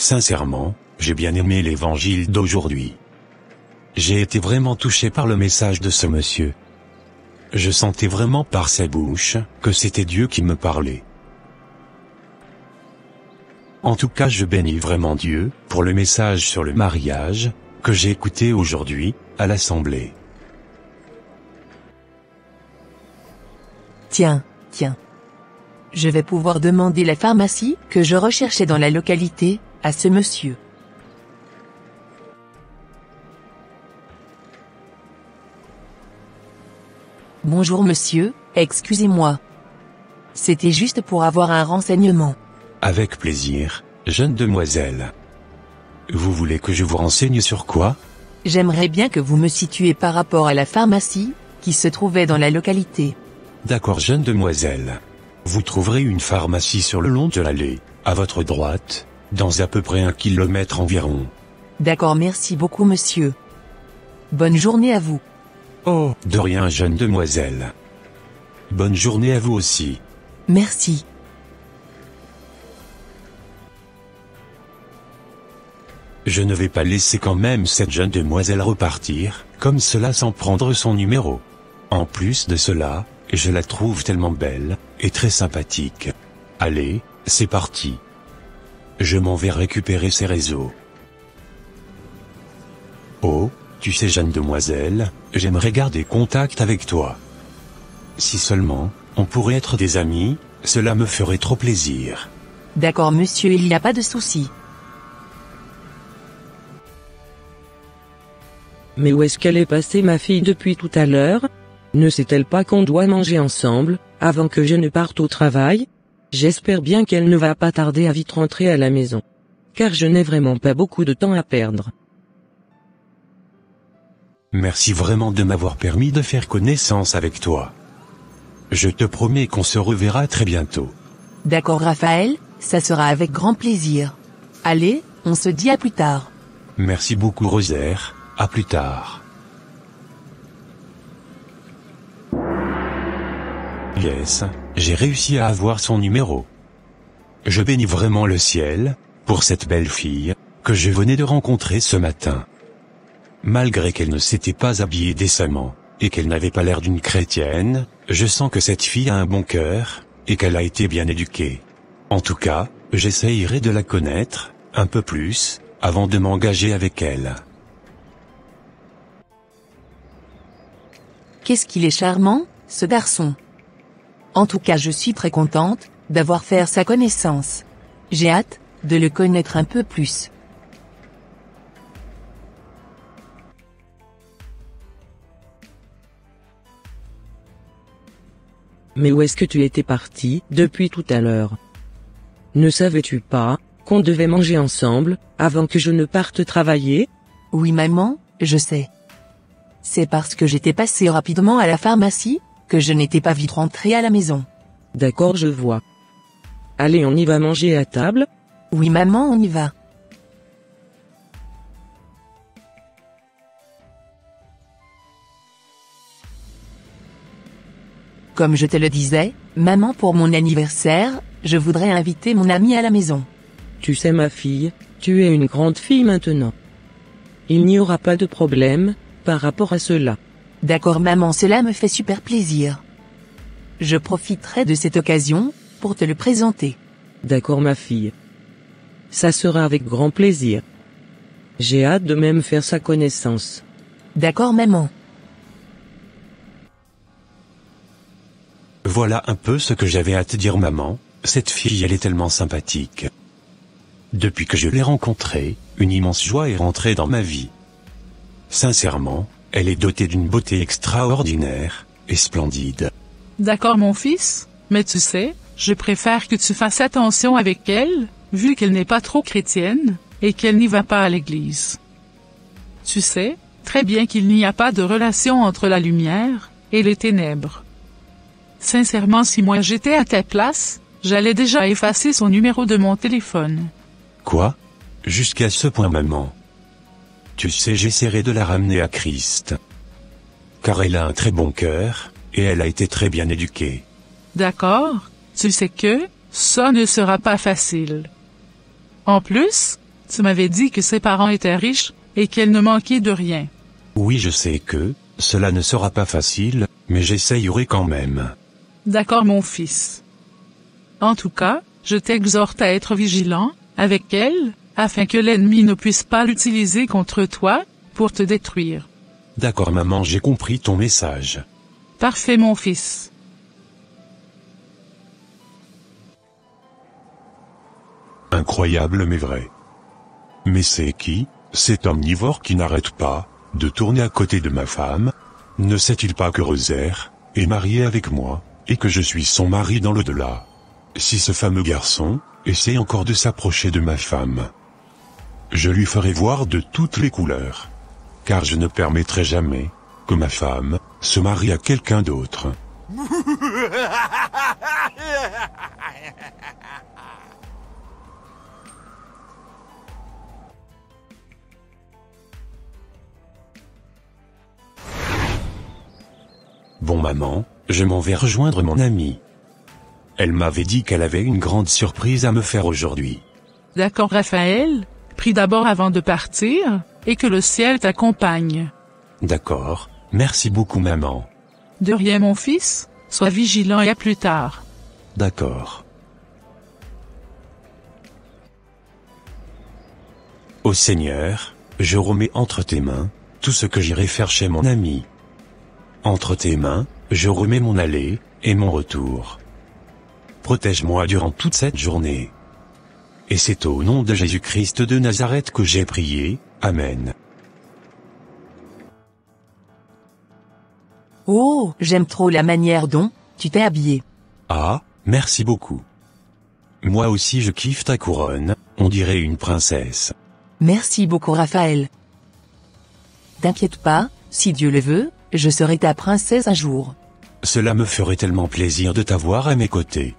Sincèrement, j'ai bien aimé l'évangile d'aujourd'hui. J'ai été vraiment touché par le message de ce monsieur. Je sentais vraiment par sa bouche que c'était Dieu qui me parlait. En tout cas, je bénis vraiment Dieu pour le message sur le mariage que j'ai écouté aujourd'hui à l'assemblée. Tiens. Je vais pouvoir demander la pharmacie que je recherchais dans la localité à ce monsieur. Bonjour monsieur, excusez-moi. C'était juste pour avoir un renseignement. Avec plaisir, jeune demoiselle. Vous voulez que je vous renseigne sur quoi? J'aimerais bien que vous me situiez par rapport à la pharmacie qui se trouvait dans la localité. D'accord, jeune demoiselle. Vous trouverez une pharmacie sur le long de l'allée, à votre droite, dans à peu près 1 kilomètre environ. D'accord, merci beaucoup monsieur. Bonne journée à vous. Oh, de rien, jeune demoiselle. Bonne journée à vous aussi. Merci. Je ne vais pas laisser quand même cette jeune demoiselle repartir, comme cela sans prendre son numéro. En plus de cela, je la trouve tellement belle, et très sympathique. Allez, c'est parti. Je m'en vais récupérer ses réseaux. Oh, tu sais jeune demoiselle, j'aimerais garder contact avec toi. Si seulement, on pourrait être des amis, cela me ferait trop plaisir. D'accord monsieur, il n'y a pas de souci. Mais où est-ce qu'elle est passée ma fille depuis tout à l'heure? Ne sait-elle pas qu'on doit manger ensemble, avant que je ne parte au travail? J'espère bien qu'elle ne va pas tarder à vite rentrer à la maison. Car je n'ai vraiment pas beaucoup de temps à perdre. Merci vraiment de m'avoir permis de faire connaissance avec toi. Je te promets qu'on se reverra très bientôt. D'accord Raphaël, ça sera avec grand plaisir. Allez, on se dit à plus tard. Merci beaucoup Rosaire, à plus tard. Yes, j'ai réussi à avoir son numéro. Je bénis vraiment le ciel, pour cette belle fille, que je venais de rencontrer ce matin. Malgré qu'elle ne s'était pas habillée décemment, et qu'elle n'avait pas l'air d'une chrétienne, je sens que cette fille a un bon cœur, et qu'elle a été bien éduquée. En tout cas, j'essayerai de la connaître, un peu plus, avant de m'engager avec elle. Qu'est-ce qu'il est charmant, ce garçon. En tout cas, je suis très contente d'avoir fait sa connaissance. J'ai hâte de le connaître un peu plus. Mais où est-ce que tu étais parti depuis tout à l'heure? Ne savais-tu pas qu'on devait manger ensemble avant que je ne parte travailler? Oui maman, je sais. C'est parce que j'étais passée rapidement à la pharmacie que je n'étais pas vite rentrée à la maison. D'accord, je vois. Allez, on y va manger à table? Oui maman, on y va. Comme je te le disais, maman, pour mon anniversaire, je voudrais inviter mon ami à la maison. Tu sais ma fille, tu es une grande fille maintenant. Il n'y aura pas de problème par rapport à cela. D'accord maman, cela me fait super plaisir. Je profiterai de cette occasion pour te le présenter. D'accord ma fille. Ça sera avec grand plaisir. J'ai hâte de même faire sa connaissance. D'accord maman. Voilà un peu ce que j'avais à te dire maman, cette fille elle est tellement sympathique. Depuis que je l'ai rencontrée, une immense joie est rentrée dans ma vie. Sincèrement, elle est dotée d'une beauté extraordinaire, et splendide. D'accord mon fils, mais tu sais, je préfère que tu fasses attention avec elle, vu qu'elle n'est pas trop chrétienne, et qu'elle n'y va pas à l'église. Tu sais, très bien qu'il n'y a pas de relation entre la lumière et les ténèbres. Sincèrement, si moi j'étais à ta place, j'allais déjà effacer son numéro de mon téléphone. Quoi? Jusqu'à ce point maman. Tu sais, j'essaierai de la ramener à Christ. Car elle a un très bon cœur, et elle a été très bien éduquée. D'accord, tu sais que, ça ne sera pas facile. En plus, Tu m'avais dit que ses parents étaient riches, et qu'elle ne manquait de rien. Oui, je sais que, cela ne sera pas facile, mais j'essayerai quand même. D'accord, mon fils. En tout cas, je t'exhorte à être vigilant, avec elle, afin que l'ennemi ne puisse pas l'utiliser contre toi, pour te détruire. D'accord maman, j'ai compris ton message. Parfait, mon fils. Incroyable mais vrai. Mais c'est qui, cet omnivore qui n'arrête pas, de tourner à côté de ma femme? Ne sait-il pas que Rosaire est marié avec moi, et que je suis son mari dans l'au-delà? Si ce fameux garçon essaie encore de s'approcher de ma femme, je lui ferai voir de toutes les couleurs. Car je ne permettrai jamais que ma femme se marie à quelqu'un d'autre. Bon maman, je m'en vais rejoindre mon amie. Elle m'avait dit qu'elle avait une grande surprise à me faire aujourd'hui. D'accord, Raphaël, prie d'abord avant de partir, et que le ciel t'accompagne. D'accord, merci beaucoup maman. De rien, mon fils, sois vigilant et à plus tard. D'accord. Ô Seigneur, je remets entre tes mains tout ce que j'irai faire chez mon ami. Entre tes mains, je remets mon aller et mon retour. Protège-moi durant toute cette journée. Et c'est au nom de Jésus-Christ de Nazareth que j'ai prié. Amen. Oh, j'aime trop la manière dont tu t'es habillé. Ah, merci beaucoup. Moi aussi je kiffe ta couronne, on dirait une princesse. Merci beaucoup, Raphaël. T'inquiète pas, si Dieu le veut, je serai ta princesse un jour. Cela me ferait tellement plaisir de t'avoir à mes côtés.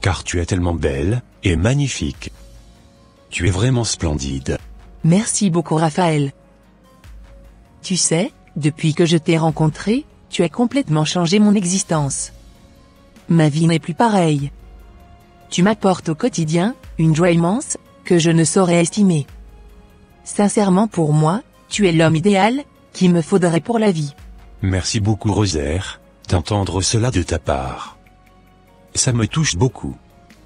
Car tu es tellement belle, et magnifique. Tu es vraiment splendide. Merci beaucoup, Raphaël. Tu sais, depuis que je t'ai rencontré, tu as complètement changé mon existence. Ma vie n'est plus pareille. Tu m'apportes au quotidien une joie immense, que je ne saurais estimer. Sincèrement, pour moi, tu es l'homme idéal qu'il me faudrait pour la vie. Merci beaucoup Rosaire, d'entendre cela de ta part. Ça me touche beaucoup.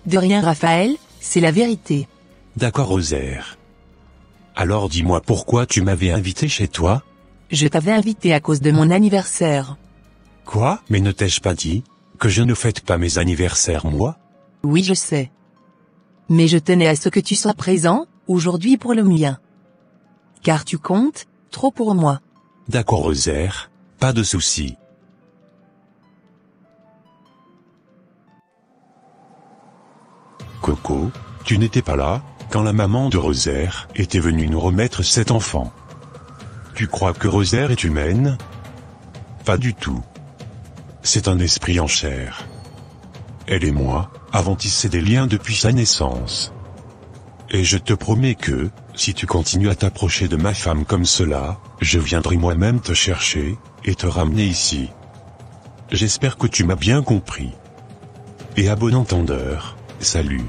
De rien, Raphaël, c'est la vérité. D'accord Rosaire. Alors dis-moi pourquoi tu m'avais invité chez toi? Je t'avais invité à cause de mon anniversaire. Quoi? Mais ne t'ai-je pas dit que je ne fête pas mes anniversaires moi? Oui, je sais. Mais je tenais à ce que tu sois présent, aujourd'hui pour le mien. Car tu comptes, trop pour moi. D'accord Rosaire, pas de souci. Coco, tu n'étais pas là, quand la maman de Rosaire était venue nous remettre cet enfant. Tu crois que Rosaire est humaine? Pas du tout. C'est un esprit en chair. Elle et moi avons tissé des liens depuis sa naissance. Et je te promets que, si tu continues à t'approcher de ma femme comme cela, je viendrai moi-même te chercher, et te ramener ici. J'espère que tu m'as bien compris. Et à bon entendeur, salut.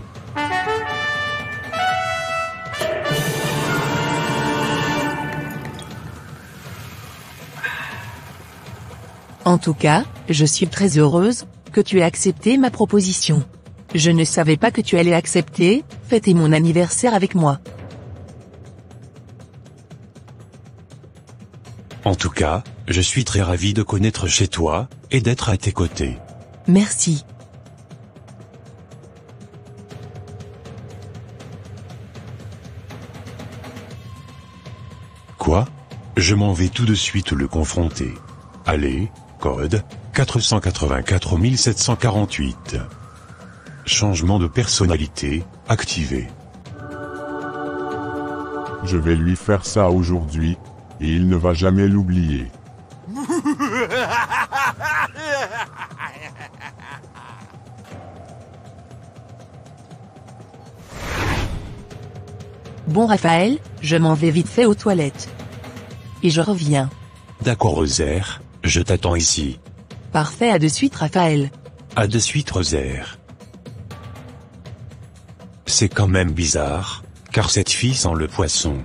En tout cas, je suis très heureuse que tu aies accepté ma proposition. Je ne savais pas que tu allais accepter, fêter mon anniversaire avec moi. En tout cas, je suis très ravi de connaître chez toi, et d'être à tes côtés. Merci. Quoi? Je m'en vais tout de suite le confronter. Allez, code 484 748. Changement de personnalité, activé. Je vais lui faire ça aujourd'hui, et il ne va jamais l'oublier. Bon Raphaël, je m'en vais vite fait aux toilettes. Et je reviens. D'accord Rosaire, je t'attends ici. Parfait, à de suite Raphaël. À de suite Rosaire. C'est quand même bizarre, car cette fille sent le poisson.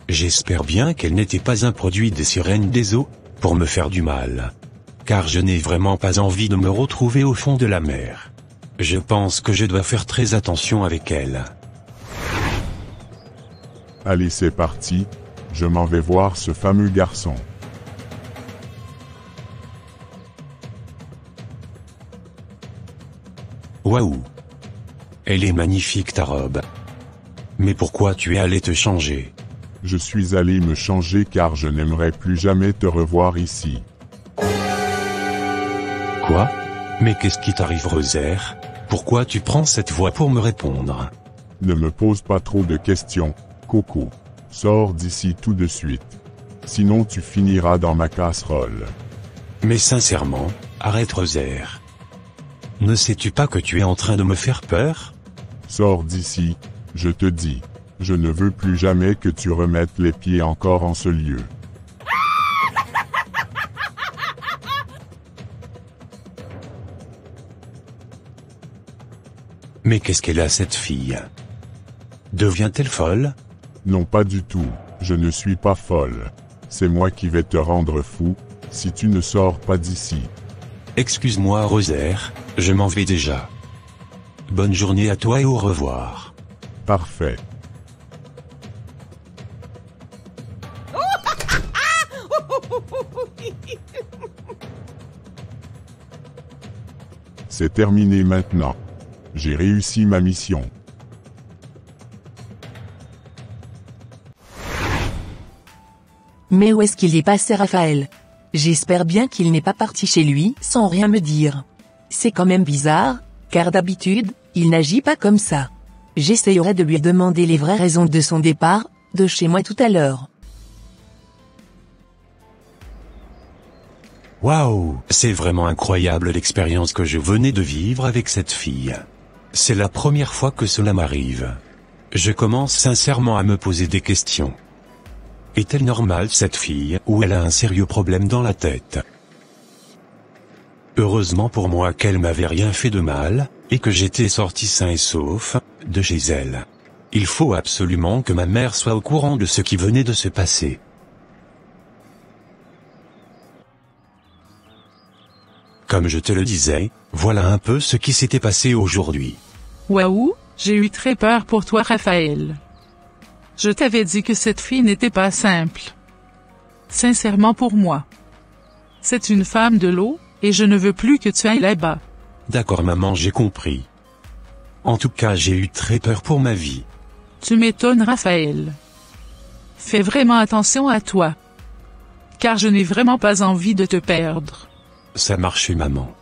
J'espère bien qu'elle n'était pas un produit des sirènes des eaux, pour me faire du mal. Car je n'ai vraiment pas envie de me retrouver au fond de la mer. Je pense que je dois faire très attention avec elle. Allez, c'est parti, je m'en vais voir ce fameux garçon. Waouh! Elle est magnifique ta robe. Mais pourquoi tu es allé te changer? Je suis allé me changer car je n'aimerais plus jamais te revoir ici. Quoi? Mais qu'est-ce qui t'arrive, Rosaire? Pourquoi tu prends cette voix pour me répondre? Ne me pose pas trop de questions, Coco. Sors d'ici tout de suite. Sinon tu finiras dans ma casserole. Mais sincèrement, arrête Rosaire. Ne sais-tu pas que tu es en train de me faire peur? Sors d'ici, je te dis. Je ne veux plus jamais que tu remettes les pieds encore en ce lieu. Mais qu'est-ce qu'elle a cette fille? Devient-elle folle? Non, pas du tout, je ne suis pas folle. C'est moi qui vais te rendre fou, si tu ne sors pas d'ici. Excuse-moi Rosaire, je m'en vais déjà. Bonne journée à toi et au revoir. Parfait. C'est terminé maintenant. J'ai réussi ma mission. Mais où est-ce qu'il est passé, Raphaël? J'espère bien qu'il n'est pas parti chez lui sans rien me dire. C'est quand même bizarre, car d'habitude, il n'agit pas comme ça. J'essayerai de lui demander les vraies raisons de son départ, de chez moi tout à l'heure. Waouh, c'est vraiment incroyable l'expérience que je venais de vivre avec cette fille. C'est la première fois que cela m'arrive. Je commence sincèrement à me poser des questions. Est-elle normale cette fille, ou elle a un sérieux problème dans la tête? Heureusement pour moi qu'elle m'avait rien fait de mal, et que j'étais sorti sain et sauf, de chez elle. Il faut absolument que ma mère soit au courant de ce qui venait de se passer. Comme je te le disais, voilà un peu ce qui s'était passé aujourd'hui. Waouh, j'ai eu très peur pour toi, Raphaël. Je t'avais dit que cette fille n'était pas simple. Sincèrement pour moi. C'est une femme de l'eau, et je ne veux plus que tu ailles là-bas. D'accord maman, j'ai compris. En tout cas, j'ai eu très peur pour ma vie. Tu m'étonnes, Raphaël. Fais vraiment attention à toi. Car je n'ai vraiment pas envie de te perdre. Ça marche maman.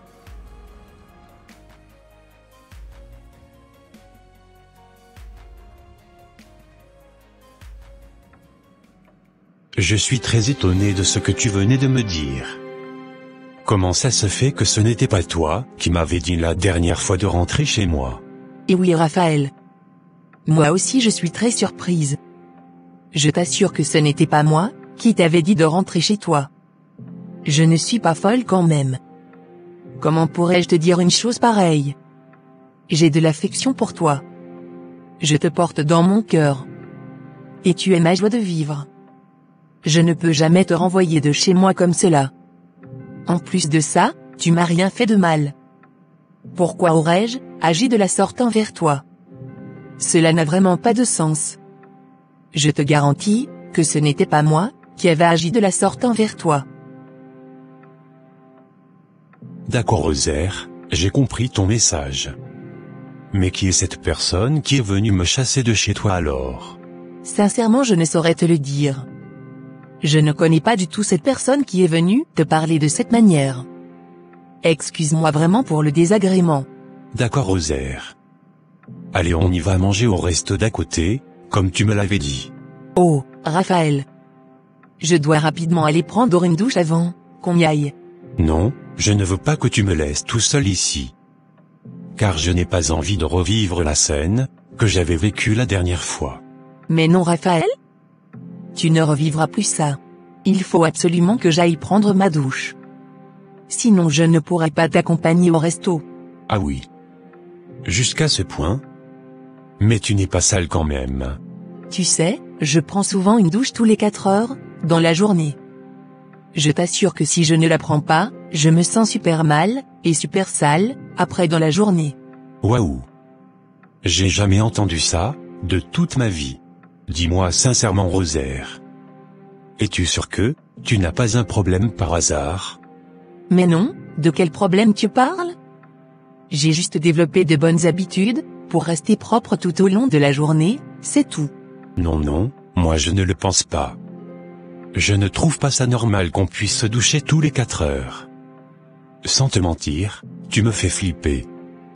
Je suis très étonné de ce que tu venais de me dire. Comment ça se fait que ce n'était pas toi qui m'avais dit la dernière fois de rentrer chez moi? Et oui, Raphaël. Moi aussi je suis très surprise. Je t'assure que ce n'était pas moi qui t'avais dit de rentrer chez toi. Je ne suis pas folle quand même. Comment pourrais-je te dire une chose pareille? J'ai de l'affection pour toi. Je te porte dans mon cœur. Et tu es ma joie de vivre. Je ne peux jamais te renvoyer de chez moi comme cela. En plus de ça, tu m'as rien fait de mal. Pourquoi aurais-je agi de la sorte envers toi? Cela n'a vraiment pas de sens. Je te garantis que ce n'était pas moi qui avais agi de la sorte envers toi. D'accord Rosaire, j'ai compris ton message. Mais qui est cette personne qui est venue me chasser de chez toi alors? Sincèrement, je ne saurais te le dire. Je ne connais pas du tout cette personne qui est venue te parler de cette manière. Excuse-moi vraiment pour le désagrément. D'accord Rosaire. Allez, on y va manger au resto d'à côté, comme tu me l'avais dit. Oh, Raphaël. Je dois rapidement aller prendre une douche avant qu'on y aille. Non, je ne veux pas que tu me laisses tout seul ici. Car je n'ai pas envie de revivre la scène que j'avais vécue la dernière fois. Mais non, Raphaël. Tu ne revivras plus ça. Il faut absolument que j'aille prendre ma douche. Sinon je ne pourrai pas t'accompagner au resto. Ah oui. Jusqu'à ce point? Mais tu n'es pas sale quand même. Tu sais, je prends souvent une douche tous les 4 heures, dans la journée. Je t'assure que si je ne la prends pas, je me sens super mal, et super sale, après dans la journée. Waouh! J'ai jamais entendu ça, de toute ma vie. Dis-moi sincèrement Rosaire. Es-tu sûr que, tu n'as pas un problème par hasard? Mais non, de quel problème tu parles? J'ai juste développé de bonnes habitudes, pour rester propre tout au long de la journée, c'est tout. Non, moi je ne le pense pas. Je ne trouve pas ça normal qu'on puisse se doucher tous les 4 heures. Sans te mentir, tu me fais flipper.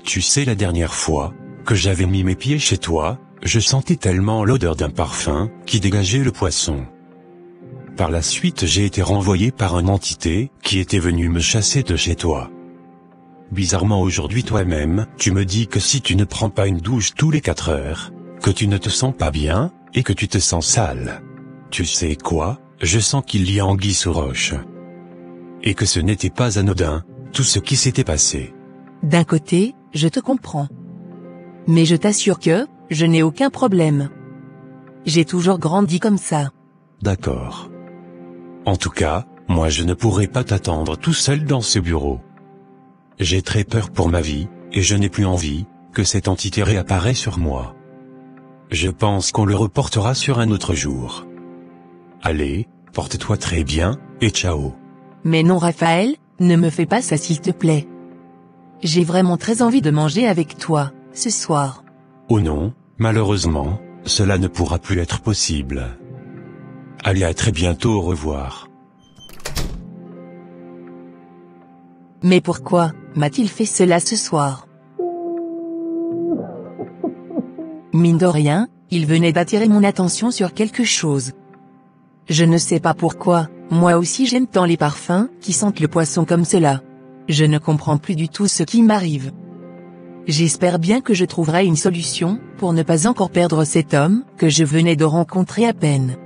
Tu sais la dernière fois, que j'avais mis mes pieds chez toi, je sentais tellement l'odeur d'un parfum, qui dégageait le poisson. Par la suite j'ai été renvoyé par une entité, qui était venue me chasser de chez toi. Bizarrement aujourd'hui toi-même, tu me dis que si tu ne prends pas une douche tous les 4 heures, que tu ne te sens pas bien, et que tu te sens sale. Tu sais quoi, je sens qu'il y a anguille sous roche. Et que ce n'était pas anodin, tout ce qui s'était passé. D'un côté, je te comprends. Mais je t'assure que, je n'ai aucun problème. J'ai toujours grandi comme ça. D'accord. En tout cas, moi je ne pourrai pas t'attendre tout seul dans ce bureau. J'ai très peur pour ma vie, et je n'ai plus envie, que cette entité réapparaisse sur moi. Je pense qu'on le reportera sur un autre jour. Allez, porte-toi très bien, et ciao. Mais non Raphaël, ne me fais pas ça s'il te plaît. J'ai vraiment très envie de manger avec toi, ce soir. Oh non, malheureusement, cela ne pourra plus être possible. Allez, à très bientôt, au revoir. Mais pourquoi m'a-t-il fait cela ce soir? Mine de rien, il venait d'attirer mon attention sur quelque chose. Je ne sais pas pourquoi, moi aussi j'aime tant les parfums qui sentent le poisson comme cela. Je ne comprends plus du tout ce qui m'arrive. J'espère bien que je trouverai une solution, pour ne pas encore perdre cet homme, que je venais de rencontrer à peine.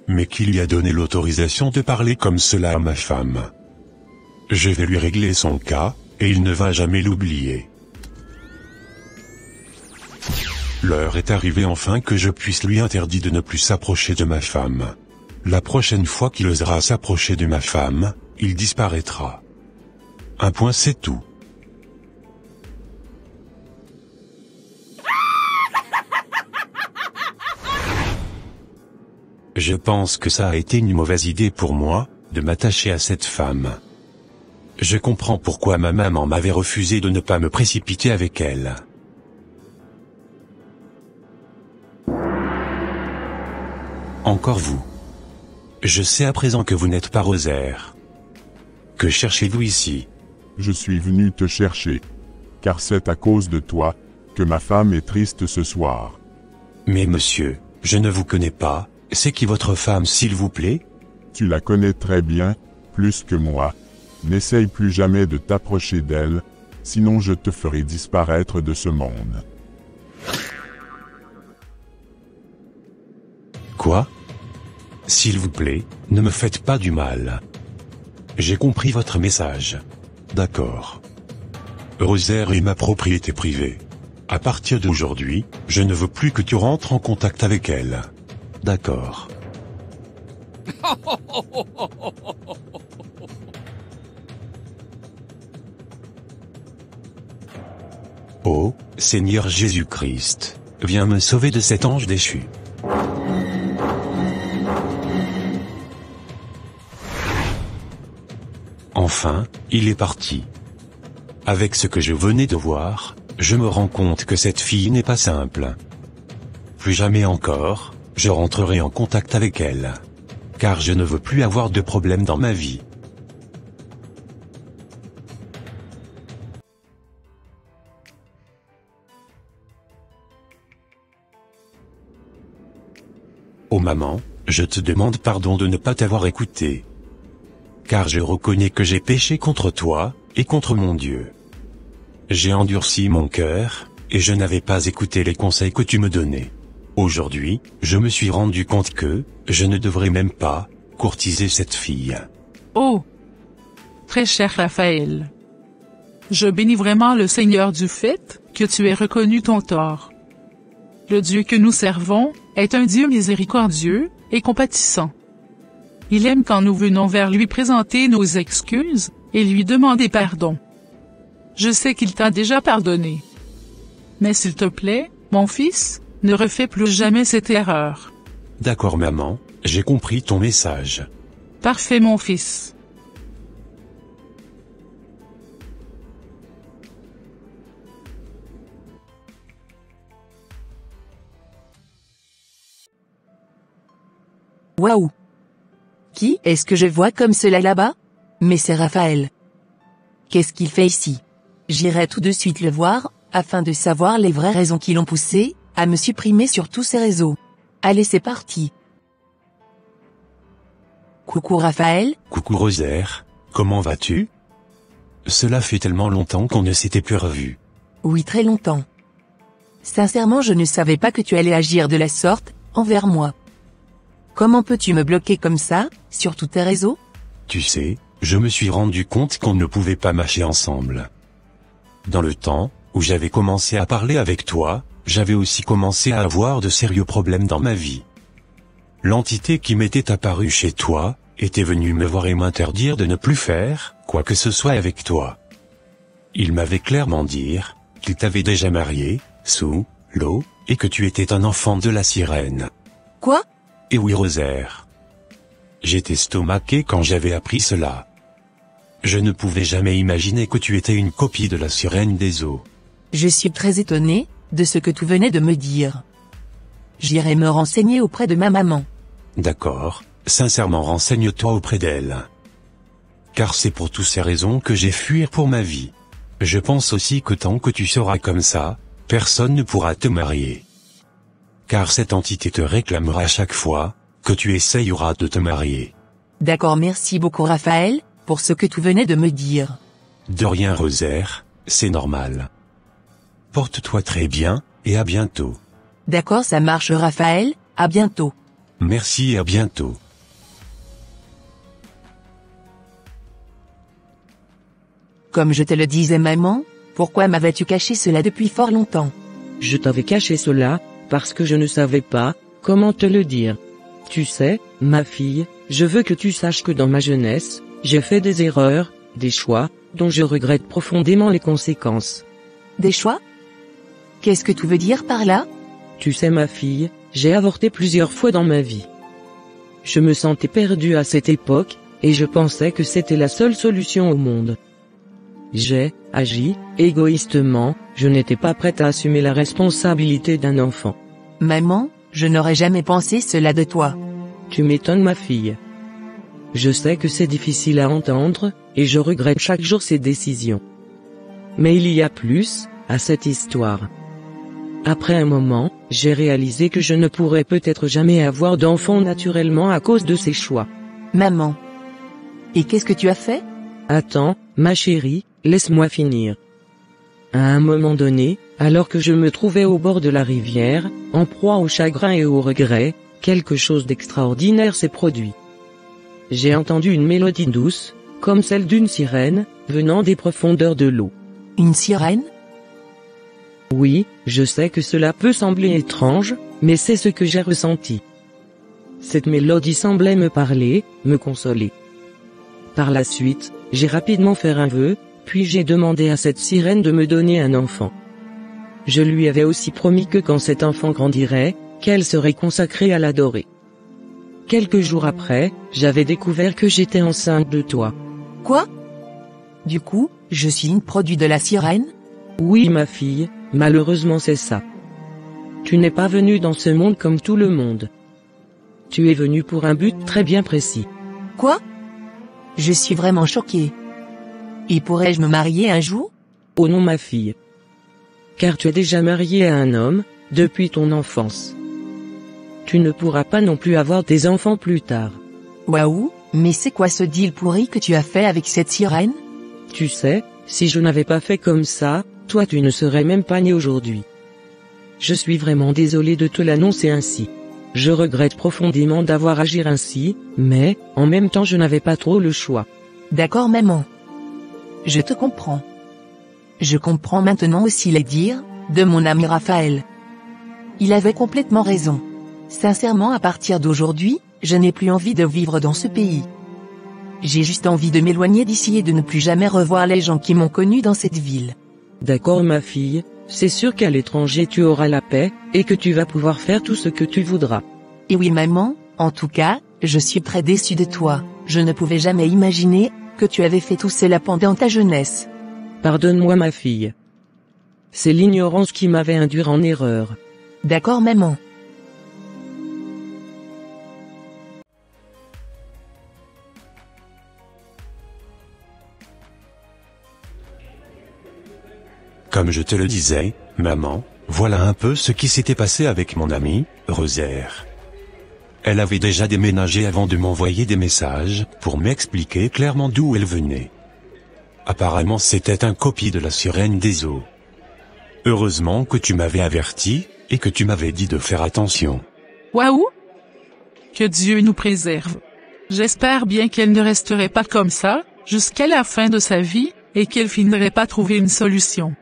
Mais qui lui a donné l'autorisation de parler comme cela à ma femme? Je vais lui régler son cas, et il ne va jamais l'oublier. L'heure est arrivée enfin que je puisse lui interdire de ne plus s'approcher de ma femme. La prochaine fois qu'il osera s'approcher de ma femme, il disparaîtra. Un point, c'est tout. Je pense que ça a été une mauvaise idée pour moi, de m'attacher à cette femme. Je comprends pourquoi ma maman m'avait refusé de ne pas me précipiter avec elle. Encore vous. Je sais à présent que vous n'êtes pas Rosaire. Que cherchez-vous ici? Je suis venu te chercher. Car c'est à cause de toi, que ma femme est triste ce soir. Mais monsieur, je ne vous connais pas, c'est qui votre femme s'il vous plaît? Tu la connais très bien, plus que moi. N'essaye plus jamais de t'approcher d'elle, sinon je te ferai disparaître de ce monde. Quoi? S'il vous plaît, ne me faites pas du mal. J'ai compris votre message. D'accord. Rosaire est ma propriété privée. À partir d'aujourd'hui, je ne veux plus que tu rentres en contact avec elle. D'accord. Oh, Seigneur Jésus-Christ, viens me sauver de cet ange déchu. Enfin, il est parti. Avec ce que je venais de voir, je me rends compte que cette fille n'est pas simple. Plus jamais encore, je rentrerai en contact avec elle. Car je ne veux plus avoir de problème dans ma vie. Oh maman, je te demande pardon de ne pas t'avoir écouté. Car je reconnais que j'ai péché contre toi, et contre mon Dieu. J'ai endurci mon cœur, et je n'avais pas écouté les conseils que tu me donnais. Aujourd'hui, je me suis rendu compte que, je ne devrais même pas, courtiser cette fille. Oh! très cher Raphaël. Je bénis vraiment le Seigneur du fait que tu aies reconnu ton tort. Le Dieu que nous servons est un Dieu miséricordieux et compatissant. Il aime quand nous venons vers lui présenter nos excuses et lui demander pardon. Je sais qu'il t'a déjà pardonné. Mais s'il te plaît, mon fils, ne refais plus jamais cette erreur. D'accord maman, j'ai compris ton message. Parfait mon fils. Waouh! Qui est-ce que je vois comme cela là-bas? Mais c'est Raphaël. Qu'est-ce qu'il fait ici? J'irai tout de suite le voir, afin de savoir les vraies raisons qui l'ont poussé à me supprimer sur tous ces réseaux. Allez, c'est parti. Coucou Raphaël. Coucou Rosaire, comment vas-tu? Cela fait tellement longtemps qu'on ne s'était plus revus. Oui, très longtemps. Sincèrement, je ne savais pas que tu allais agir de la sorte envers moi. Comment peux-tu me bloquer comme ça, sur tous tes réseaux? Tu sais, je me suis rendu compte qu'on ne pouvait pas marcher ensemble. Dans le temps où j'avais commencé à parler avec toi, j'avais aussi commencé à avoir de sérieux problèmes dans ma vie. L'entité qui m'était apparue chez toi était venue me voir et m'interdire de ne plus faire quoi que ce soit avec toi. Il m'avait clairement dit qu'il t'avait déjà marié, sous l'eau, et que tu étais un enfant de la sirène. Quoi? Et oui Rosaire. J'étais estomaqué quand j'avais appris cela. Je ne pouvais jamais imaginer que tu étais une copie de la sirène des eaux. Je suis très étonné de ce que tu venais de me dire. J'irai me renseigner auprès de ma maman. D'accord, sincèrement renseigne-toi auprès d'elle. Car c'est pour toutes ces raisons que j'ai fui pour ma vie. Je pense aussi que tant que tu seras comme ça, personne ne pourra te marier. Car cette entité te réclamera chaque fois que tu essayeras de te marier. D'accord, merci beaucoup Raphaël, pour ce que tu venais de me dire. De rien Rosaire, c'est normal. Porte-toi très bien, et à bientôt. D'accord, ça marche Raphaël, à bientôt. Merci et à bientôt. Comme je te le disais maman, pourquoi m'avais-tu caché cela depuis fort longtemps? Je t'avais caché cela, parce que je ne savais pas comment te le dire. Tu sais, ma fille, je veux que tu saches que dans ma jeunesse, j'ai fait des erreurs, des choix, dont je regrette profondément les conséquences. Des choix? Qu'est-ce que tu veux dire par là? Tu sais ma fille, j'ai avorté plusieurs fois dans ma vie. Je me sentais perdu à cette époque, et je pensais que c'était la seule solution au monde. J'ai agi égoïstement, je n'étais pas prête à assumer la responsabilité d'un enfant. Maman, je n'aurais jamais pensé cela de toi. Tu m'étonnes ma fille. Je sais que c'est difficile à entendre, et je regrette chaque jour ces décisions. Mais il y a plus à cette histoire. Après un moment, j'ai réalisé que je ne pourrais peut-être jamais avoir d'enfant naturellement à cause de ces choix. Maman. Et qu'est-ce que tu as fait? Attends, ma chérie, laisse-moi finir. À un moment donné, alors que je me trouvais au bord de la rivière, en proie au chagrin et au regret, quelque chose d'extraordinaire s'est produit. J'ai entendu une mélodie douce, comme celle d'une sirène, venant des profondeurs de l'eau. Une sirène? Oui, je sais que cela peut sembler étrange, mais c'est ce que j'ai ressenti. Cette mélodie semblait me parler, me consoler. Par la suite, j'ai rapidement fait un vœu, puis j'ai demandé à cette sirène de me donner un enfant. Je lui avais aussi promis que quand cet enfant grandirait, qu'elle serait consacrée à l'adorer. Quelques jours après, j'avais découvert que j'étais enceinte de toi. Quoi? Du coup, je suis une produit de la sirène? Oui ma fille, malheureusement c'est ça. Tu n'es pas venue dans ce monde comme tout le monde. Tu es venue pour un but très bien précis. Quoi? Je suis vraiment choquée. Et pourrais-je me marier un jour? Oh non ma fille. Car tu es déjà mariée à un homme, depuis ton enfance. Tu ne pourras pas non plus avoir des enfants plus tard. Waouh, mais c'est quoi ce deal pourri que tu as fait avec cette sirène? Tu sais, si je n'avais pas fait comme ça, toi tu ne serais même pas né aujourd'hui. Je suis vraiment désolé de te l'annoncer ainsi. Je regrette profondément d'avoir agi ainsi, mais, en même temps je n'avais pas trop le choix. D'accord maman, Je te comprends. Je comprends maintenant aussi les dires de mon ami Raphaël. Il avait complètement raison. Sincèrement, à partir d'aujourd'hui, je n'ai plus envie de vivre dans ce pays. J'ai juste envie de m'éloigner d'ici et de ne plus jamais revoir les gens qui m'ont connu dans cette ville. D'accord ma fille, c'est sûr qu'à l'étranger tu auras la paix, et que tu vas pouvoir faire tout ce que tu voudras. Et oui maman, en tout cas, je suis très déçue de toi. Je ne pouvais jamais imaginer que tu avais fait tout cela pendant ta jeunesse. Pardonne-moi ma fille. C'est l'ignorance qui m'avait induit en erreur. D'accord maman. Comme je te le disais, maman, voilà un peu ce qui s'était passé avec mon amie, Rosaire. Elle avait déjà déménagé avant de m'envoyer des messages, pour m'expliquer clairement d'où elle venait. Apparemment c'était un copie de la sirène des eaux. Heureusement que tu m'avais averti, et que tu m'avais dit de faire attention. Waouh! Que Dieu nous préserve. J'espère bien qu'elle ne resterait pas comme ça, jusqu'à la fin de sa vie, et qu'elle finirait pas trouver une solution.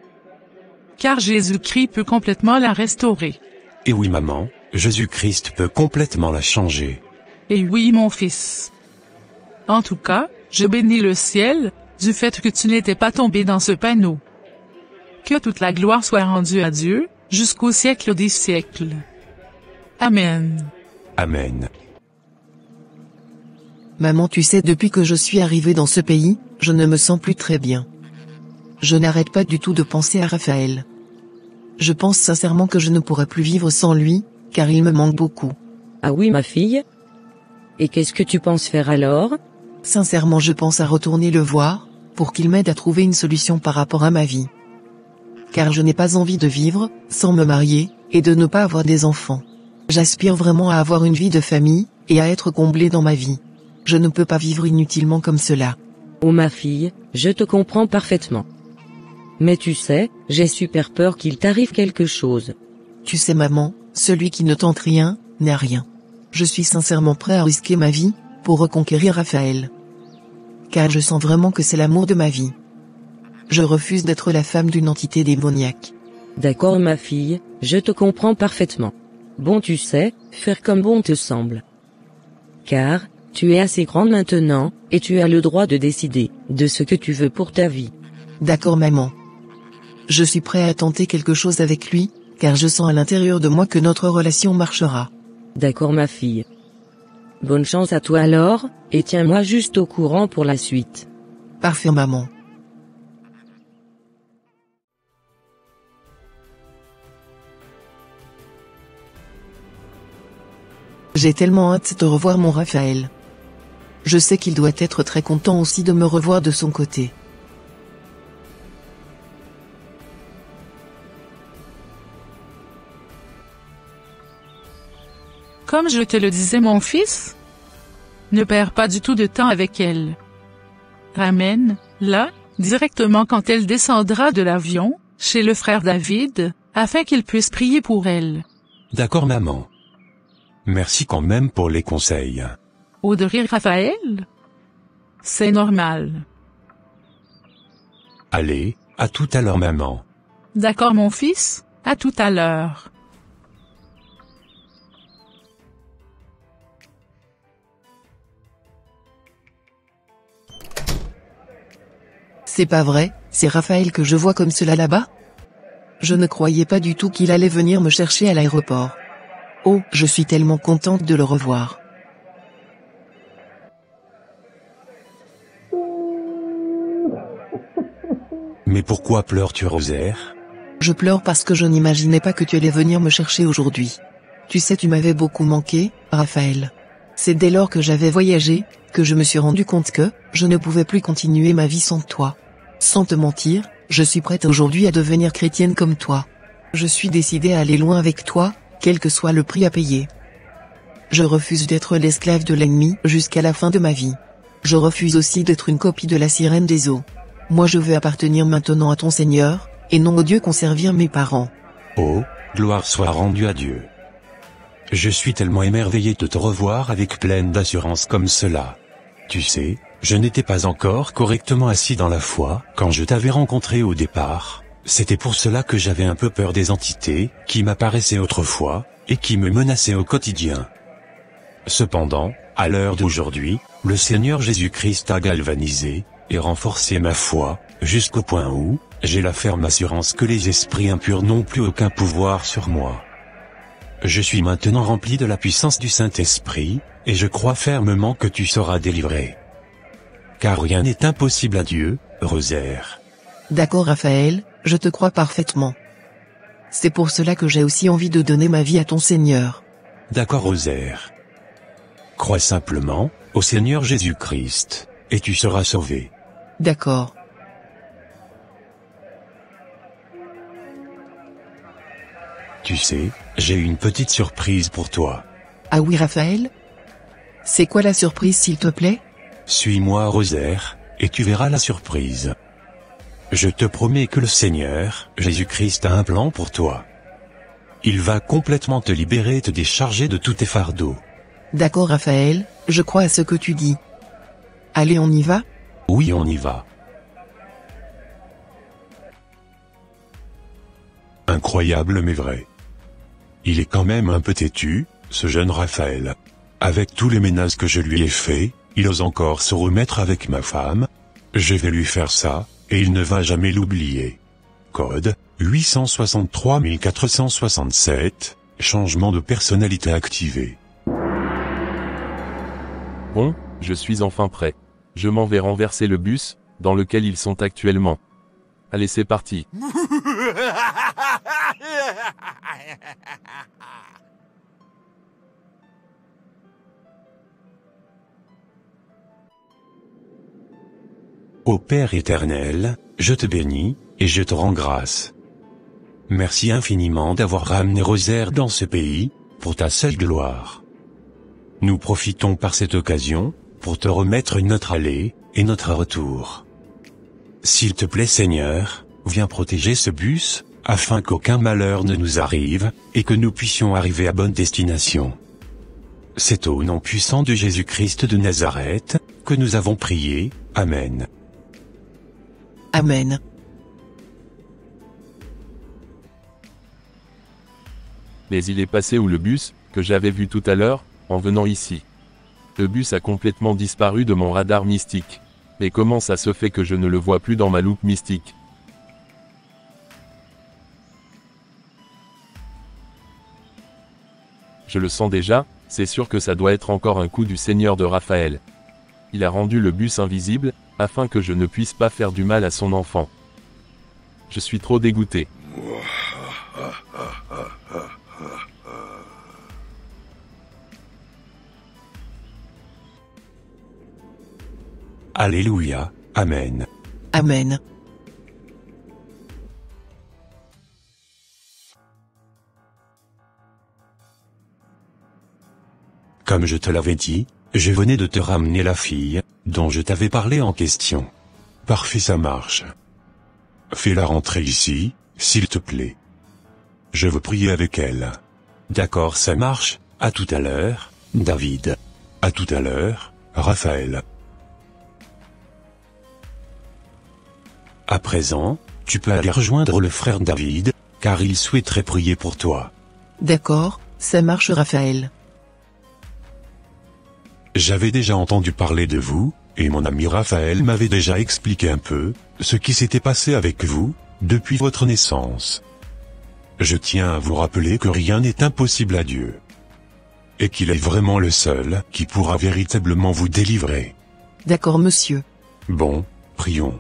Car Jésus-Christ peut complètement la restaurer. Et oui maman, Jésus-Christ peut complètement la changer. Et oui mon fils. En tout cas, je bénis le ciel, du fait que tu n'étais pas tombé dans ce panneau. Que toute la gloire soit rendue à Dieu, jusqu'au siècle des siècles. Amen. Amen. Maman, tu sais, depuis que je suis arrivée dans ce pays, je ne me sens plus très bien. Je n'arrête pas du tout de penser à Raphaël. Je pense sincèrement que je ne pourrai plus vivre sans lui, car il me manque beaucoup. Ah oui ma fille? Et qu'est-ce que tu penses faire alors? Sincèrement, je pense à retourner le voir, pour qu'il m'aide à trouver une solution par rapport à ma vie. Car je n'ai pas envie de vivre, sans me marier, et de ne pas avoir des enfants. J'aspire vraiment à avoir une vie de famille, et à être comblée dans ma vie. Je ne peux pas vivre inutilement comme cela. Oh ma fille, je te comprends parfaitement. Mais tu sais, j'ai super peur qu'il t'arrive quelque chose. Tu sais maman, celui qui ne tente rien, n'a rien. Je suis sincèrement prêt à risquer ma vie, pour reconquérir Raphaël. Car je sens vraiment que c'est l'amour de ma vie. Je refuse d'être la femme d'une entité démoniaque. D'accord ma fille, je te comprends parfaitement. Bon tu sais, faire comme bon te semble. Car, tu es assez grande maintenant, et tu as le droit de décider, de ce que tu veux pour ta vie. D'accord maman. Je suis prêt à tenter quelque chose avec lui, car je sens à l'intérieur de moi que notre relation marchera. D'accord ma fille. Bonne chance à toi alors, et tiens-moi juste au courant pour la suite. Parfait maman. J'ai tellement hâte de revoir mon Raphaël. Je sais qu'il doit être très content aussi de me revoir de son côté. Comme je te le disais mon fils, ne perds pas du tout de temps avec elle. Ramène-la, directement quand elle descendra de l'avion, chez le frère David, afin qu'il puisse prier pour elle. D'accord maman. Merci quand même pour les conseils. Audrey Raphaël? C'est normal. Allez, à tout à l'heure maman. D'accord mon fils, à tout à l'heure. C'est pas vrai, c'est Raphaël que je vois comme cela là-bas? Je ne croyais pas du tout qu'il allait venir me chercher à l'aéroport. Oh, je suis tellement contente de le revoir. Mais pourquoi pleures-tu Rosaire? Je pleure parce que je n'imaginais pas que tu allais venir me chercher aujourd'hui. Tu sais, tu m'avais beaucoup manqué, Raphaël. C'est dès lors que j'avais voyagé, que je me suis rendu compte que, je ne pouvais plus continuer ma vie sans toi. Sans te mentir, je suis prête aujourd'hui à devenir chrétienne comme toi. Je suis décidée à aller loin avec toi, quel que soit le prix à payer. Je refuse d'être l'esclave de l'ennemi jusqu'à la fin de ma vie. Je refuse aussi d'être une copie de la sirène des eaux. Moi je veux appartenir maintenant à ton Seigneur, et non au Dieu qu'ont servi mes parents. Oh, gloire soit rendue à Dieu. Je suis tellement émerveillé de te revoir avec pleine d'assurance comme cela. Tu sais, Je n'étais pas encore correctement assis dans la foi quand je t'avais rencontré au départ. C'était pour cela que j'avais un peu peur des entités qui m'apparaissaient autrefois et qui me menaçaient au quotidien. Cependant, à l'heure d'aujourd'hui, le Seigneur Jésus-Christ a galvanisé et renforcé ma foi, jusqu'au point où j'ai la ferme assurance que les esprits impurs n'ont plus aucun pouvoir sur moi. Je suis maintenant rempli de la puissance du Saint-Esprit, et je crois fermement que tu seras délivré. Car rien n'est impossible à Dieu, Rosaire. D'accord Raphaël, je te crois parfaitement. C'est pour cela que j'ai aussi envie de donner ma vie à ton Seigneur. D'accord Rosaire. Crois simplement au Seigneur Jésus-Christ, et tu seras sauvé. D'accord. Tu sais, j'ai une petite surprise pour toi. Ah oui Raphaël? C'est quoi la surprise s'il te plaît? Suis-moi Rosaire, et tu verras la surprise. Je te promets que le Seigneur, Jésus-Christ a un plan pour toi. Il va complètement te libérer et te décharger de tous tes fardeaux. D'accord Raphaël, je crois à ce que tu dis. Allez on y va? Oui on y va. Incroyable mais vrai. Il est quand même un peu têtu, ce jeune Raphaël. Avec tous les ménages que je lui ai faits, il ose encore se remettre avec ma femme. Je vais lui faire ça, et il ne va jamais l'oublier. Code 863 467, changement de personnalité activé. Bon, je suis enfin prêt. Je m'en vais renverser le bus, dans lequel ils sont actuellement. Allez c'est parti. Ô Père éternel, je te bénis, et je te rends grâce. Merci infiniment d'avoir ramené Rosaire dans ce pays, pour ta seule gloire. Nous profitons par cette occasion, pour te remettre notre aller, et notre retour. S'il te plaît Seigneur, viens protéger ce bus, afin qu'aucun malheur ne nous arrive, et que nous puissions arriver à bonne destination. C'est au nom puissant de Jésus-Christ de Nazareth, que nous avons prié, Amen. Amen. Mais il est passé où le bus, que j'avais vu tout à l'heure, en venant ici? Le bus a complètement disparu de mon radar mystique. Mais comment ça se fait que je ne le vois plus dans ma loupe mystique? Je le sens déjà, c'est sûr que ça doit être encore un coup du Seigneur de Raphaël. Il a rendu le bus invisible, afin que je ne puisse pas faire du mal à son enfant. Je suis trop dégoûté. Alléluia, Amen. Amen. Comme je te l'avais dit, je venais de te ramener la fille, dont je t'avais parlé en question. Parfait ça marche. Fais-la rentrer ici, s'il te plaît. Je veux prier avec elle. D'accord ça marche, à tout à l'heure, David. À tout à l'heure, Raphaël. À présent, tu peux aller rejoindre le frère David, car il souhaiterait prier pour toi. D'accord, ça marche Raphaël. J'avais déjà entendu parler de vous, et mon ami Raphaël m'avait déjà expliqué un peu ce qui s'était passé avec vous depuis votre naissance. Je tiens à vous rappeler que rien n'est impossible à Dieu. Et qu'il est vraiment le seul qui pourra véritablement vous délivrer. D'accord monsieur. Bon, prions.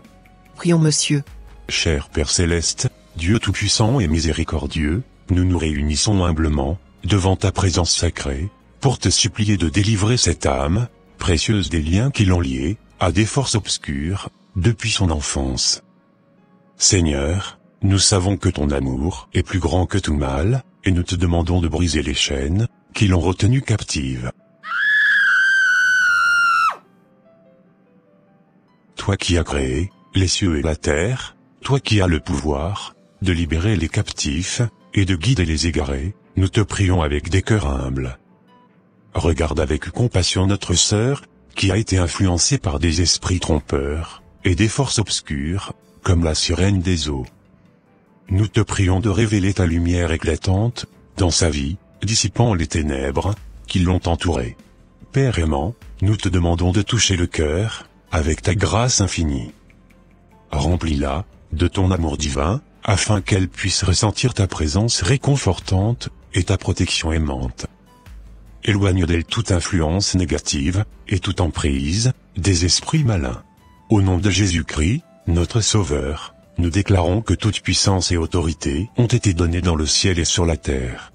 Prions monsieur. Cher Père Céleste, Dieu Tout-Puissant et Miséricordieux, nous nous réunissons humblement, devant ta présence sacrée, pour te supplier de délivrer cette âme, précieuse des liens qui l'ont liée, à des forces obscures, depuis son enfance. Seigneur, nous savons que ton amour est plus grand que tout mal, et nous te demandons de briser les chaînes, qui l'ont retenue captive. Toi qui as créé les cieux et la terre, toi qui as le pouvoir de libérer les captifs, et de guider les égarés, nous te prions avec des cœurs humbles. Regarde avec compassion notre sœur, qui a été influencé par des esprits trompeurs, et des forces obscures, comme la sirène des eaux. Nous te prions de révéler ta lumière éclatante, dans sa vie, dissipant les ténèbres, qui l'ont entouré. Père aimant, nous te demandons de toucher le cœur, avec ta grâce infinie. Remplis-la, de ton amour divin, afin qu'elle puisse ressentir ta présence réconfortante, et ta protection aimante. Éloigne d'elle toute influence négative, et toute emprise, des esprits malins. Au nom de Jésus-Christ, notre Sauveur, nous déclarons que toute puissance et autorité ont été données dans le ciel et sur la terre.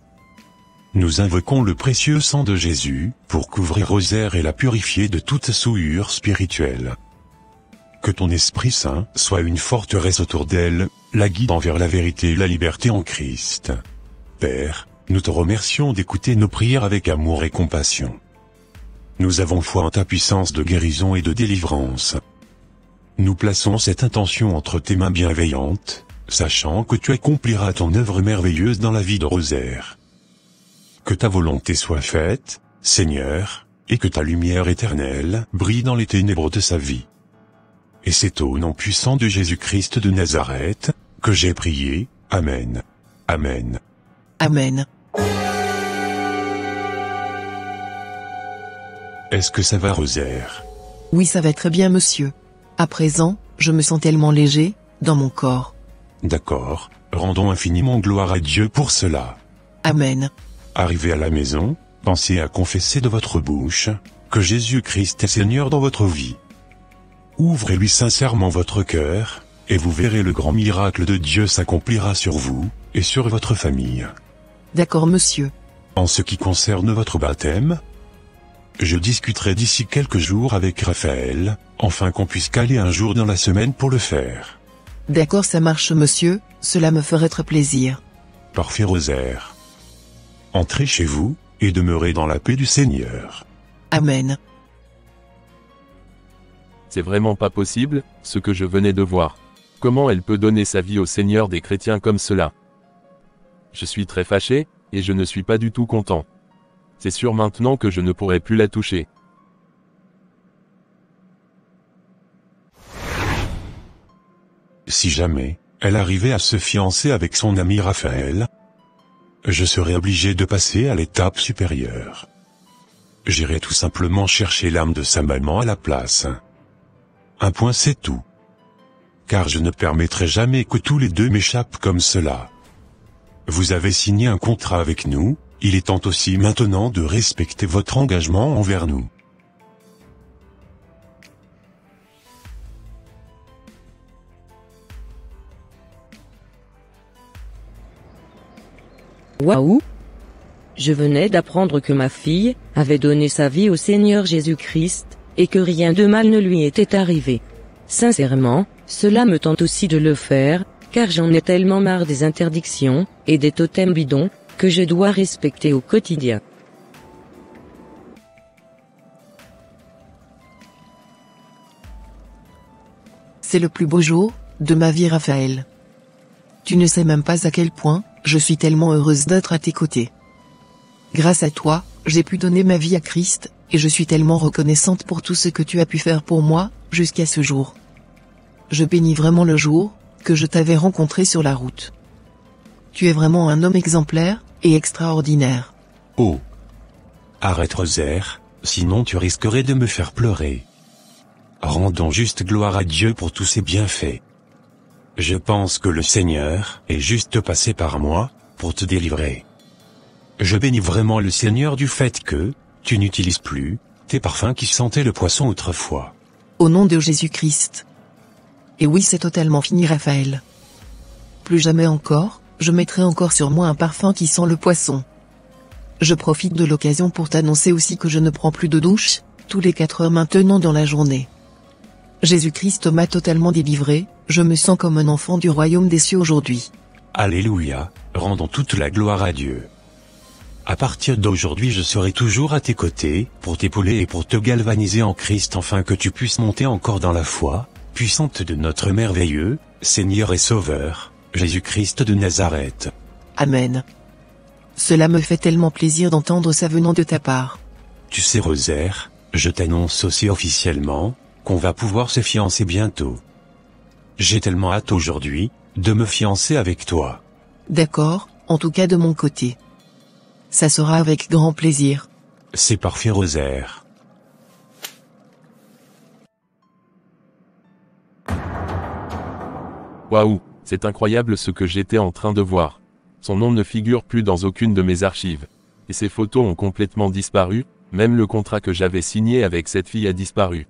Nous invoquons le précieux sang de Jésus, pour couvrir Rosaire et la purifier de toute souillure spirituelle. Que ton Esprit Saint soit une forteresse autour d'elle, la guidant vers la vérité et la liberté en Christ. Père, nous te remercions d'écouter nos prières avec amour et compassion. Nous avons foi en ta puissance de guérison et de délivrance. Nous plaçons cette intention entre tes mains bienveillantes, sachant que tu accompliras ton œuvre merveilleuse dans la vie de Rosaire. Que ta volonté soit faite, Seigneur, et que ta lumière éternelle brille dans les ténèbres de sa vie. Et c'est au nom puissant de Jésus-Christ de Nazareth, que j'ai prié. Amen. Amen. Amen. Est-ce que ça va, Rosaire? Oui, ça va très bien, monsieur. À présent, je me sens tellement léger, dans mon corps. D'accord, rendons infiniment gloire à Dieu pour cela. Amen. Arrivé à la maison, pensez à confesser de votre bouche, que Jésus-Christ est Seigneur dans votre vie. Ouvrez-lui sincèrement votre cœur, et vous verrez le grand miracle de Dieu s'accomplira sur vous, et sur votre famille. D'accord, monsieur. En ce qui concerne votre baptême, je discuterai d'ici quelques jours avec Raphaël, afin qu'on puisse caler un jour dans la semaine pour le faire. D'accord, ça marche, monsieur, cela me ferait très plaisir. Parfait, Rosaire. Entrez chez vous, et demeurez dans la paix du Seigneur. Amen. C'est vraiment pas possible, ce que je venais de voir. Comment elle peut donner sa vie au Seigneur des chrétiens comme cela? Je suis très fâché, et je ne suis pas du tout content. C'est sûr maintenant que je ne pourrai plus la toucher. Si jamais, elle arrivait à se fiancer avec son ami Raphaël, je serais obligé de passer à l'étape supérieure. J'irai tout simplement chercher l'âme de sa maman à la place. Un point, c'est tout. Car je ne permettrai jamais que tous les deux m'échappent comme cela. Vous avez signé un contrat avec nous, il est temps aussi maintenant de respecter votre engagement envers nous. Waouh! Je venais d'apprendre que ma fille avait donné sa vie au Seigneur Jésus-Christ, et que rien de mal ne lui était arrivé. Sincèrement, cela me tente aussi de le faire, car j'en ai tellement marre des interdictions, et des totems bidons, que je dois respecter au quotidien. C'est le plus beau jour de ma vie, Raphaël. Tu ne sais même pas à quel point je suis tellement heureuse d'être à tes côtés. Grâce à toi, j'ai pu donner ma vie à Christ, et je suis tellement reconnaissante pour tout ce que tu as pu faire pour moi, jusqu'à ce jour. Je bénis vraiment le jour que je t'avais rencontré sur la route. Tu es vraiment un homme exemplaire et extraordinaire. Oh! Arrête, Rosaire, sinon tu risquerais de me faire pleurer. Rendons juste gloire à Dieu pour tous ses bienfaits. Je pense que le Seigneur est juste passé par moi, pour te délivrer. Je bénis vraiment le Seigneur du fait que, tu n'utilises plus, tes parfums qui sentaient le poisson autrefois. Au nom de Jésus-Christ. Et oui, c'est totalement fini, Raphaël. Plus jamais encore, je mettrai encore sur moi un parfum qui sent le poisson. Je profite de l'occasion pour t'annoncer aussi que je ne prends plus de douche, tous les 4 heures maintenant dans la journée. Jésus-Christ m'a totalement délivré, je me sens comme un enfant du royaume des cieux aujourd'hui. Alléluia, rendons toute la gloire à Dieu. À partir d'aujourd'hui, je serai toujours à tes côtés, pour t'épauler et pour te galvaniser en Christ afin que tu puisses monter encore dans la foi, puissante de notre merveilleux Seigneur et Sauveur, Jésus-Christ de Nazareth. Amen. Cela me fait tellement plaisir d'entendre ça venant de ta part. Tu sais, Rosaire, je t'annonce aussi officiellement, qu'on va pouvoir se fiancer bientôt. J'ai tellement hâte aujourd'hui, de me fiancer avec toi. D'accord, en tout cas de mon côté. Ça sera avec grand plaisir. C'est parfait Rosaire. Waouh, c'est incroyable ce que j'étais en train de voir. Son nom ne figure plus dans aucune de mes archives. Et ses photos ont complètement disparu, même le contrat que j'avais signé avec cette fille a disparu.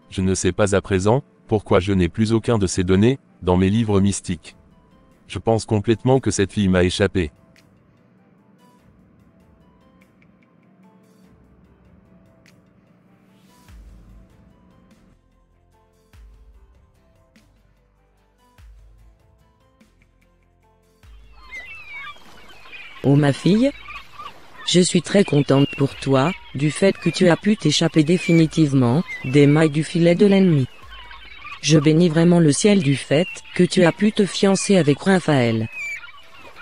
Je ne sais pas à présent, pourquoi je n'ai plus aucun de ces données, dans mes livres mystiques. Je pense complètement que cette fille m'a échappé. Oh ma fille, je suis très contente pour toi, du fait que tu as pu t'échapper définitivement des mailles du filet de l'ennemi. Je bénis vraiment le ciel du fait que tu as pu te fiancer avec Raphaël.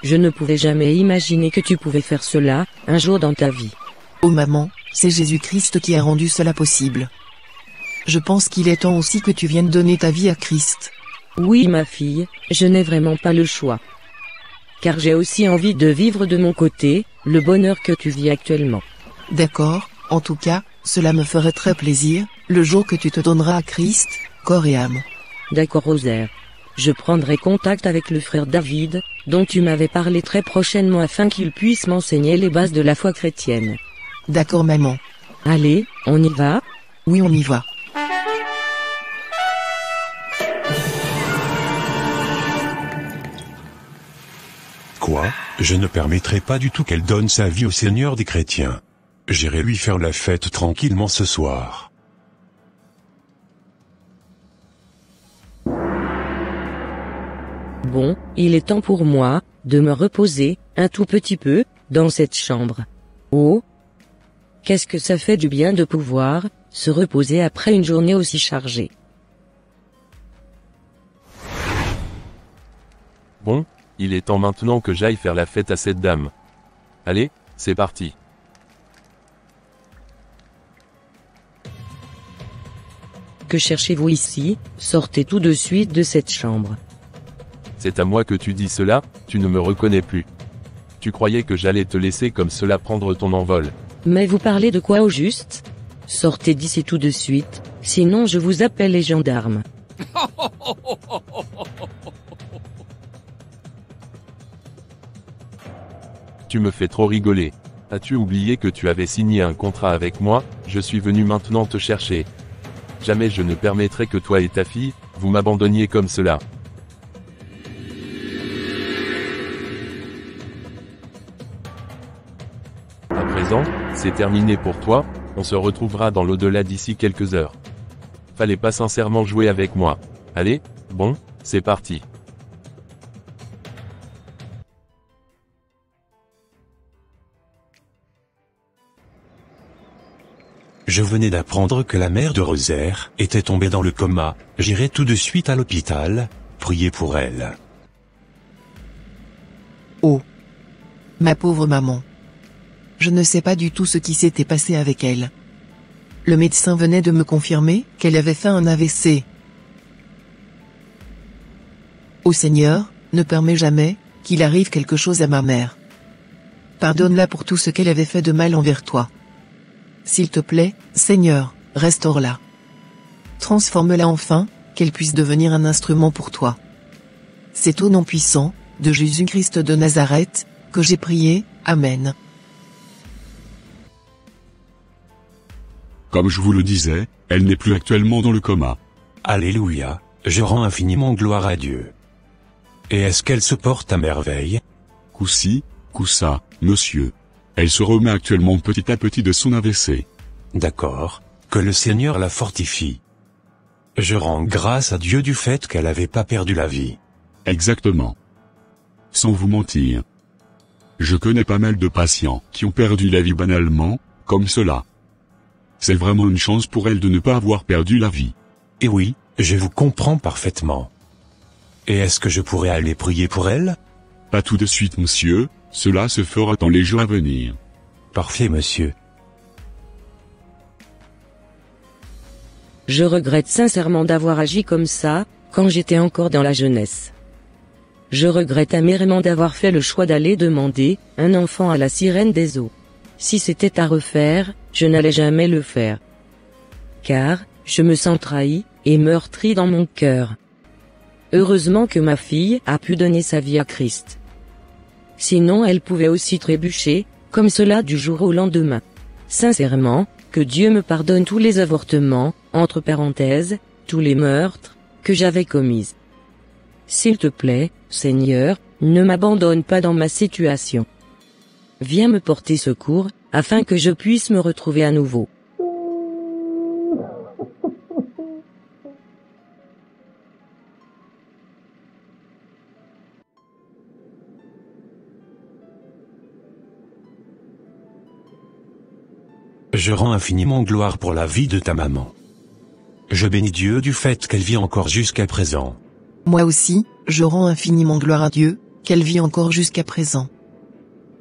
Je ne pouvais jamais imaginer que tu pouvais faire cela, un jour dans ta vie. Oh maman, c'est Jésus-Christ qui a rendu cela possible. Je pense qu'il est temps aussi que tu viennes donner ta vie à Christ. Oui ma fille, je n'ai vraiment pas le choix. Car j'ai aussi envie de vivre de mon côté, le bonheur que tu vis actuellement. D'accord, en tout cas, cela me ferait très plaisir, le jour que tu te donneras à Christ, corps et âme. D'accord Rosaire. Je prendrai contact avec le frère David, dont tu m'avais parlé très prochainement afin qu'il puisse m'enseigner les bases de la foi chrétienne. D'accord maman. Allez, on y va? Oui on y va. Quoi? Je ne permettrai pas du tout qu'elle donne sa vie au Seigneur des chrétiens. J'irai lui faire la fête tranquillement ce soir. Bon, il est temps pour moi de me reposer un tout petit peu dans cette chambre. Oh, qu'est-ce que ça fait du bien de pouvoir se reposer après une journée aussi chargée. Bon, il est temps maintenant que j'aille faire la fête à cette dame. Allez, c'est parti. Que cherchez-vous ici? Sortez tout de suite de cette chambre. C'est à moi que tu dis cela, tu ne me reconnais plus. Tu croyais que j'allais te laisser comme cela prendre ton envol. Mais vous parlez de quoi au juste? Sortez d'ici tout de suite, sinon je vous appelle les gendarmes. Tu me fais trop rigoler. As-tu oublié que tu avais signé un contrat avec moi? Je suis venu maintenant te chercher. Jamais je ne permettrai que toi et ta fille, vous m'abandonniez comme cela. À présent, c'est terminé pour toi, on se retrouvera dans l'au-delà d'ici quelques heures. Fallait pas sincèrement jouer avec moi. Allez, bon, c'est parti. Je venais d'apprendre que la mère de Rosaire était tombée dans le coma, j'irai tout de suite à l'hôpital, prier pour elle. Oh. Ma pauvre maman. Je ne sais pas du tout ce qui s'était passé avec elle. Le médecin venait de me confirmer qu'elle avait fait un AVC. Ô Seigneur, ne permets jamais qu'il arrive quelque chose à ma mère. Pardonne-la pour tout ce qu'elle avait fait de mal envers toi. S'il te plaît, Seigneur, restaure-la. Transforme-la enfin, qu'elle puisse devenir un instrument pour toi. C'est au nom puissant de Jésus-Christ de Nazareth que j'ai prié, Amen. Comme je vous le disais, elle n'est plus actuellement dans le coma. Alléluia, je rends infiniment gloire à Dieu. Et est-ce qu'elle se porte à merveille? Coup-ci, coup-ça, monsieur. Elle se remet actuellement petit à petit de son AVC. D'accord, que le Seigneur la fortifie. Je rends grâce à Dieu du fait qu'elle n'avait pas perdu la vie. Exactement. Sans vous mentir. Je connais pas mal de patients qui ont perdu la vie banalement, comme cela. C'est vraiment une chance pour elle de ne pas avoir perdu la vie. Et oui, je vous comprends parfaitement. Et est-ce que je pourrais aller prier pour elle? Pas tout de suite, monsieur, cela se fera dans les jours à venir. Parfait, monsieur. Je regrette sincèrement d'avoir agi comme ça, quand j'étais encore dans la jeunesse. Je regrette amèrement d'avoir fait le choix d'aller demander un enfant à la sirène des eaux. Si c'était à refaire, je n'allais jamais le faire. Car, je me sens trahi, et meurtri dans mon cœur. Heureusement que ma fille a pu donner sa vie à Christ. Sinon elle pouvait aussi trébucher, comme cela du jour au lendemain. Sincèrement, que Dieu me pardonne tous les avortements, entre parenthèses, tous les meurtres, que j'avais commis. S'il te plaît, Seigneur, ne m'abandonne pas dans ma situation. Viens me porter secours, afin que je puisse me retrouver à nouveau. Je rends infiniment gloire pour la vie de ta maman. Je bénis Dieu du fait qu'elle vit encore jusqu'à présent. Moi aussi, je rends infiniment gloire à Dieu, qu'elle vit encore jusqu'à présent.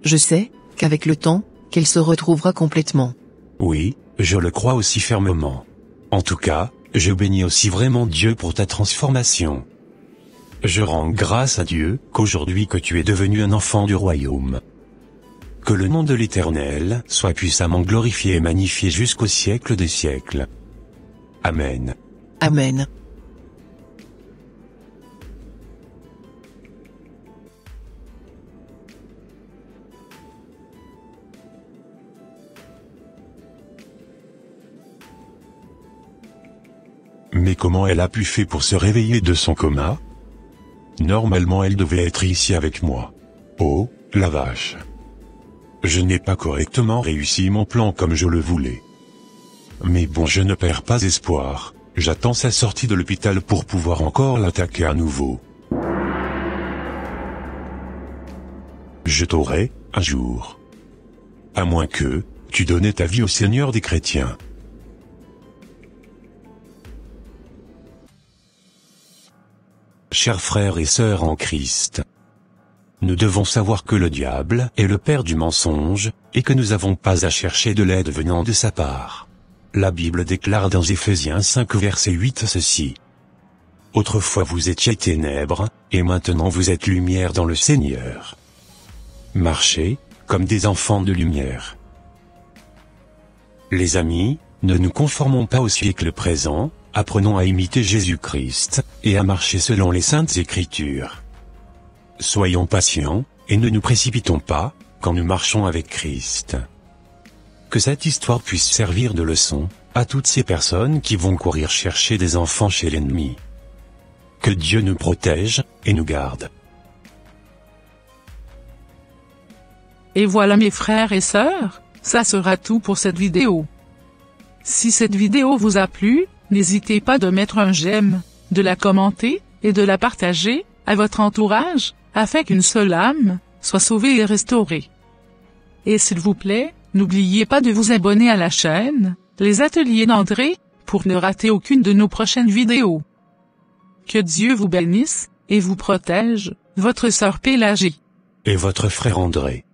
Je sais, qu'avec le temps, qu'elle se retrouvera complètement. Oui, je le crois aussi fermement. En tout cas, je bénis aussi vraiment Dieu pour ta transformation. Je rends grâce à Dieu, qu'aujourd'hui que tu es devenu un enfant du royaume. Que le nom de l'Éternel soit puissamment glorifié et magnifié jusqu'au siècle des siècles. Amen. Amen. Mais comment elle a pu faire pour se réveiller de son coma? Normalement elle devait être ici avec moi. Oh, la vache. Je n'ai pas correctement réussi mon plan comme je le voulais. Mais bon, je ne perds pas espoir, j'attends sa sortie de l'hôpital pour pouvoir encore l'attaquer à nouveau. Je t'aurai, un jour. À moins que, tu donnais ta vie au Seigneur des chrétiens. Chers frères et sœurs en Christ, nous devons savoir que le diable est le père du mensonge, et que nous n'avons pas à chercher de l'aide venant de sa part. La Bible déclare dans Éphésiens 5 verset 8 ceci. Autrefois vous étiez ténèbres, et maintenant vous êtes lumière dans le Seigneur. Marchez, comme des enfants de lumière. Les amis, ne nous conformons pas au siècle présent, apprenons à imiter Jésus-Christ, et à marcher selon les saintes Écritures. Soyons patients, et ne nous précipitons pas, quand nous marchons avec Christ. Que cette histoire puisse servir de leçon, à toutes ces personnes qui vont courir chercher des enfants chez l'ennemi. Que Dieu nous protège, et nous garde. Et voilà mes frères et sœurs, ça sera tout pour cette vidéo. Si cette vidéo vous a plu, n'hésitez pas de mettre un j'aime, de la commenter, et de la partager, à votre entourage, afin qu'une seule âme, soit sauvée et restaurée. Et s'il vous plaît, n'oubliez pas de vous abonner à la chaîne, Les Ateliers d'André, pour ne rater aucune de nos prochaines vidéos. Que Dieu vous bénisse, et vous protège, votre sœur Pélagie. Et votre frère André.